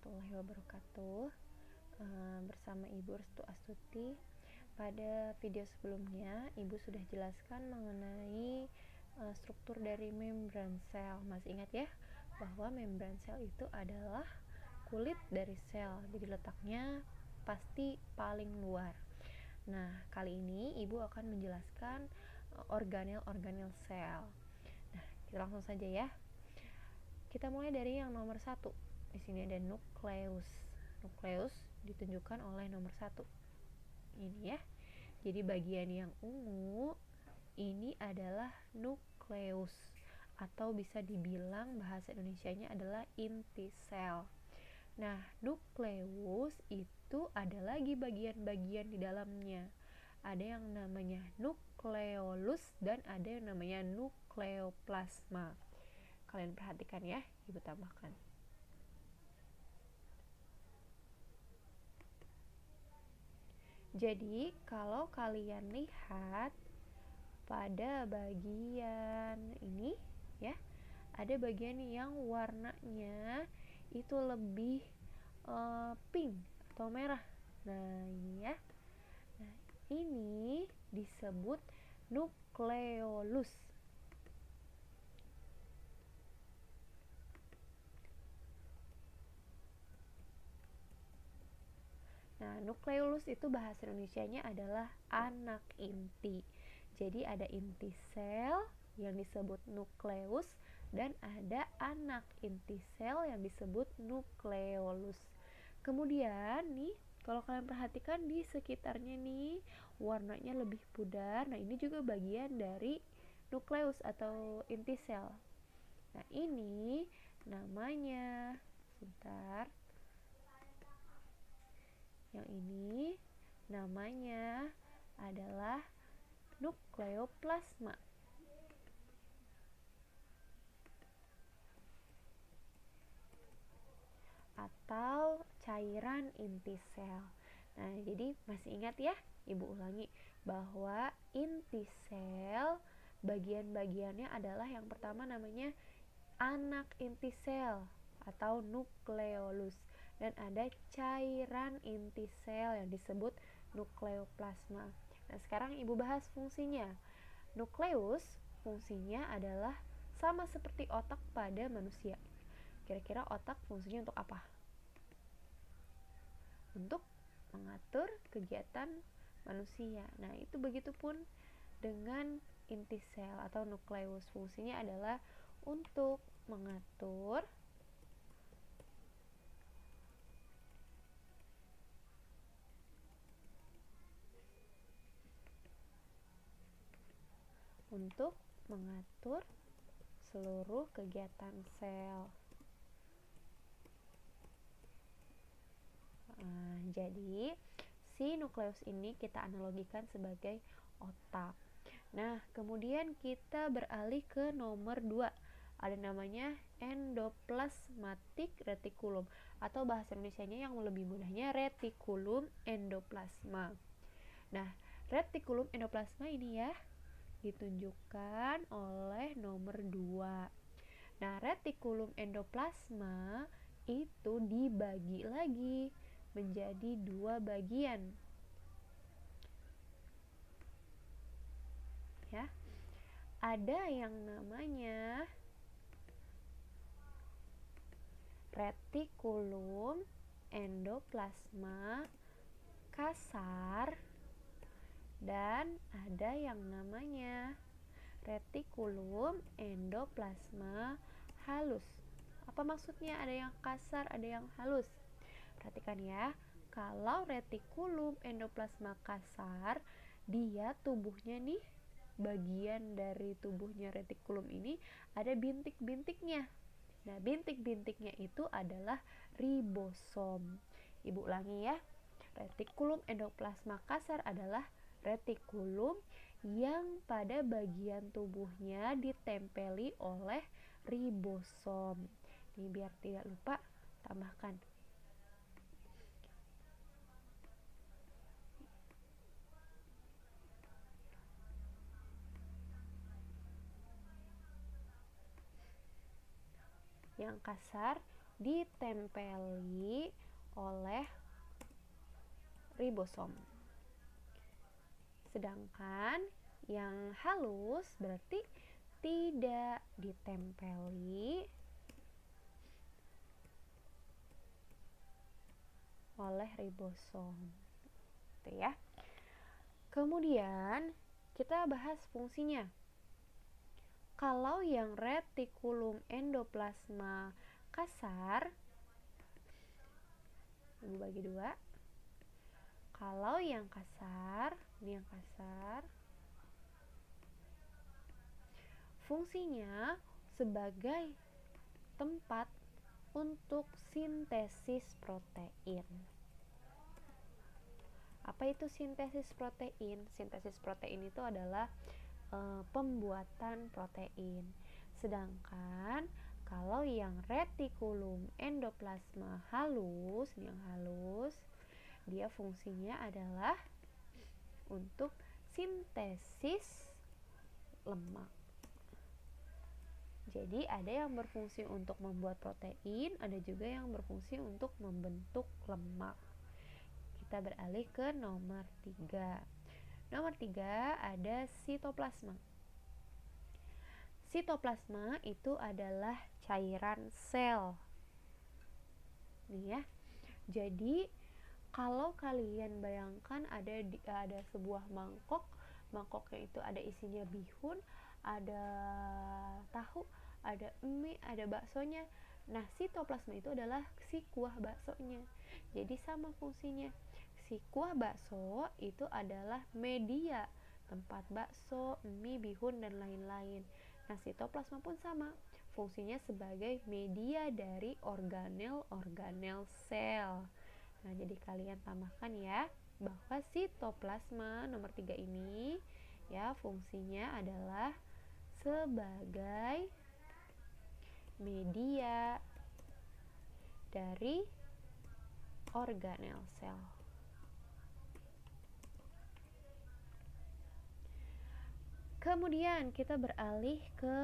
warahmatullahi wabarakatuh. Bersama Ibu Restu Astuti. Pada video sebelumnya Ibu sudah jelaskan mengenai struktur dari membran sel. Masih ingat ya bahwa membran sel itu adalah kulit dari sel, jadi letaknya pasti paling luar. Nah, kali ini Ibu akan menjelaskan organel-organel sel. Nah, kita langsung saja ya. Kita mulai dari yang nomor 1. Di sini ada nukleus. Nukleus ditunjukkan oleh nomor 1. Ini ya. Jadi bagian yang ungu ini adalah nukleus, atau bisa dibilang bahasa Indonesianya adalah inti sel. Nah, nukleus itu ada lagi bagian-bagian di dalamnya. Ada yang namanya nukleolus dan ada yang namanya nukleoplasma. Kalian perhatikan ya, Ibu tambahkan. Jadi, kalau kalian lihat pada bagian ini ya, ada bagian yang warnanya itu lebih pink atau merah. Nah, ini ya. Nah, ini disebut nukleolus. Nah, nukleolus itu bahasa Indonesianya adalah anak inti. Jadi ada inti sel yang disebut nukleus dan ada anak inti sel yang disebut nukleolus. Kemudian nih, kalau kalian perhatikan di sekitarnya nih, warnanya lebih pudar. Nah, ini juga bagian dari nukleus atau inti sel. Nah, ini namanya, sebentar. Yang ini namanya adalah nukleoplasma atau cairan inti sel. Nah, jadi masih ingat ya? Ibu ulangi bahwa inti sel bagian-bagiannya adalah yang pertama namanya anak inti sel atau nukleolus, dan ada cairan inti sel yang disebut nukleoplasma. Nah, sekarang Ibu bahas fungsinya. Nukleus fungsinya adalah sama seperti otak pada manusia. Kira-kira otak fungsinya untuk apa? Untuk mengatur kegiatan manusia. Nah, itu begitupun dengan inti sel atau nukleus. Fungsinya adalah untuk mengatur seluruh kegiatan sel. Jadi si nukleus ini kita analogikan sebagai otak. Nah, kemudian kita beralih ke nomor 2. Ada namanya endoplasmatic reticulum, atau bahasa Indonesianya yang lebih mudahnya retikulum endoplasma. Nah, retikulum endoplasma ini ya ditunjukkan oleh nomor 2. Nah, retikulum endoplasma itu dibagi lagi menjadi 2 bagian. Ya. Ada yang namanya retikulum endoplasma kasar dan ada yang namanya retikulum endoplasma halus. Apa maksudnya ada yang kasar, ada yang halus? Perhatikan ya, kalau retikulum endoplasma kasar, dia tubuhnya nih, bagian dari tubuhnya retikulum ini ada bintik-bintiknya. Nah, bintik-bintiknya itu adalah ribosom. Ibu ulangi ya, retikulum endoplasma kasar adalah retikulum yang pada bagian tubuhnya ditempeli oleh ribosom. Ini biar tidak lupa, tambahkan. Yang kasar ditempeli oleh ribosom. Sedangkan yang halus berarti tidak ditempeli oleh ribosom. Gitu ya. Kemudian kita bahas fungsinya. Kalau yang retikulum endoplasma kasar, Ibu bagi dua. Kalau yang kasar, ini yang kasar, fungsinya sebagai tempat untuk sintesis protein. Apa itu sintesis protein? Sintesis protein itu adalah pembuatan protein. Sedangkan kalau yang retikulum endoplasma halus, ini yang halus, dia fungsinya adalah untuk sintesis lemak. Jadi ada yang berfungsi untuk membuat protein, ada juga yang berfungsi untuk membentuk lemak. Kita beralih ke nomor 3. Nomor 3 ada sitoplasma. Sitoplasma itu adalah cairan sel. Nih ya. Jadi kalau kalian bayangkan ada sebuah mangkoknya itu ada isinya bihun, ada tahu, ada mie, ada baksonya. Nah, sitoplasma itu adalah si kuah baksonya. Jadi sama fungsinya. Si kuah bakso itu adalah media tempat bakso, mie, bihun, dan lain-lain. Nah, sitoplasma pun sama. Fungsinya sebagai media dari organel-organel sel. Nah, jadi kalian tambahkan ya bahwa sitoplasma nomor 3 ini ya fungsinya adalah sebagai media dari organel sel. Kemudian kita beralih ke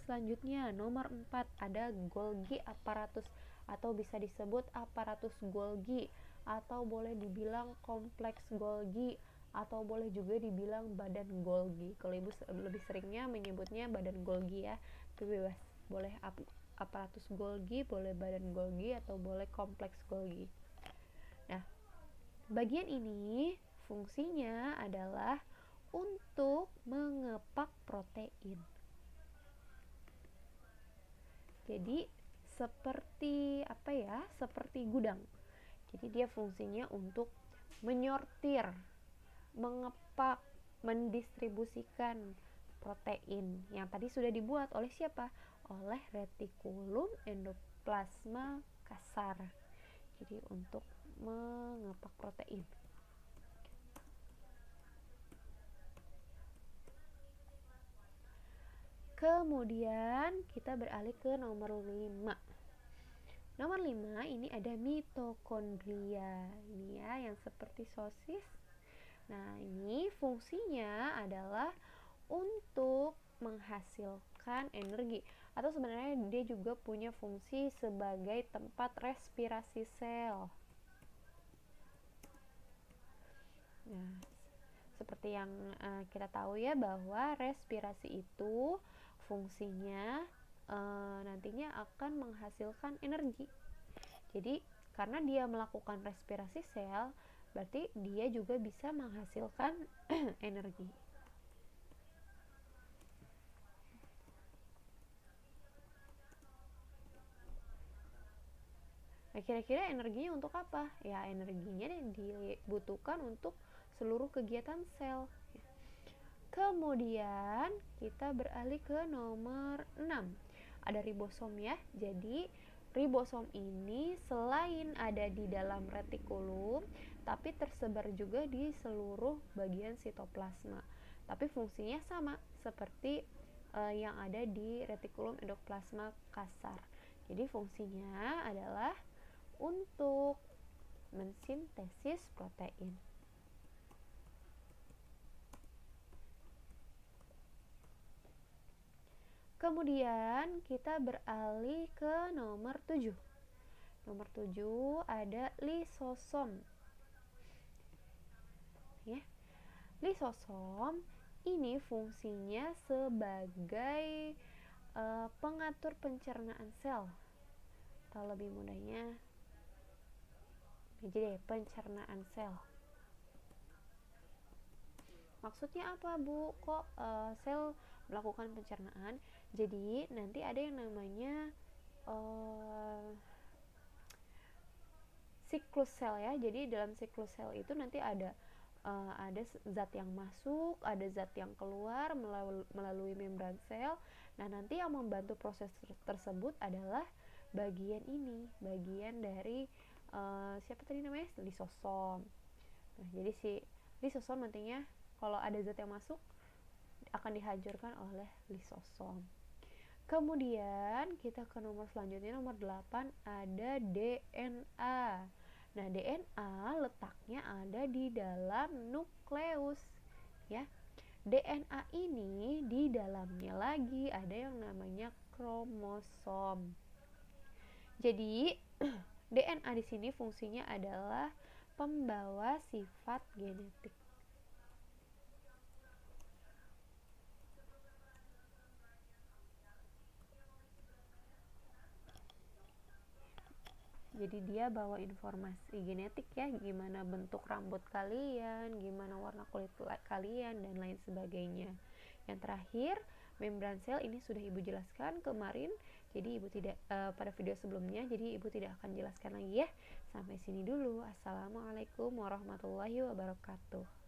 selanjutnya, nomor 4 ada Golgi apparatus atau bisa disebut aparatus Golgi, atau boleh dibilang kompleks Golgi, atau boleh juga dibilang badan Golgi. Kalau Ibu lebih seringnya menyebutnya badan Golgi ya, itu bebas. Boleh aparatus Golgi, boleh badan Golgi, atau boleh kompleks Golgi. Nah, bagian ini fungsinya adalah untuk mengepak protein. Jadi seperti apa ya? Seperti gudang. Jadi dia fungsinya untuk menyortir, mengepak, mendistribusikan protein yang tadi sudah dibuat oleh siapa? Oleh retikulum endoplasma kasar. Jadi untuk mengepak protein. Kemudian kita beralih ke nomor 5. Nomor 5 ini ada mitokondria. Ini ya yang seperti sosis. Nah, ini fungsinya adalah untuk menghasilkan energi, atau sebenarnya dia juga punya fungsi sebagai tempat respirasi sel. Nah, seperti yang kita tahu ya bahwa respirasi itu fungsinya nantinya akan menghasilkan energi. Jadi karena dia melakukan respirasi sel, berarti dia juga bisa menghasilkan energi. Nah, kira-kira energinya untuk apa? Ya, energinya dibutuhkan untuk seluruh kegiatan sel. Kemudian kita beralih ke nomor 6. Ada ribosom ya. Jadi ribosom ini selain ada di dalam retikulum, tapi tersebar juga di seluruh bagian sitoplasma. Tapi fungsinya sama seperti yang ada di retikulum endoplasma kasar. Jadi fungsinya adalah untuk mensintesis protein. Kemudian kita beralih ke nomor 7. Nomor 7 ada lisosom. Ya. Lisosom ini fungsinya sebagai pengatur pencernaan sel. Atau lebih mudahnya jadi pencernaan sel. Maksudnya apa, Bu? Kok sel melakukan pencernaan? Jadi nanti ada yang namanya siklus sel ya. Jadi dalam siklus sel itu nanti ada zat yang masuk, ada zat yang keluar melalui membran sel. Nah, nanti yang membantu proses tersebut adalah bagian ini, bagian dari siapa tadi namanya? Lisosom. Nah, jadi si lisosom nantinya kalau ada zat yang masuk akan dihancurkan oleh lisosom. Kemudian kita ke nomor selanjutnya, nomor 8 ada DNA. Nah, DNA letaknya ada di dalam nukleus ya. DNA ini di dalamnya lagi ada yang namanya kromosom. Jadi DNA di sini fungsinya adalah pembawa sifat genetik. Jadi dia bawa informasi genetik ya, gimana bentuk rambut kalian, gimana warna kulit kalian, dan lain sebagainya. Yang terakhir, membran sel ini sudah Ibu jelaskan kemarin, jadi Ibu tidak pada video sebelumnya, jadi Ibu tidak akan jelaskan lagi ya. Sampai sini dulu. Assalamualaikum warahmatullahi wabarakatuh.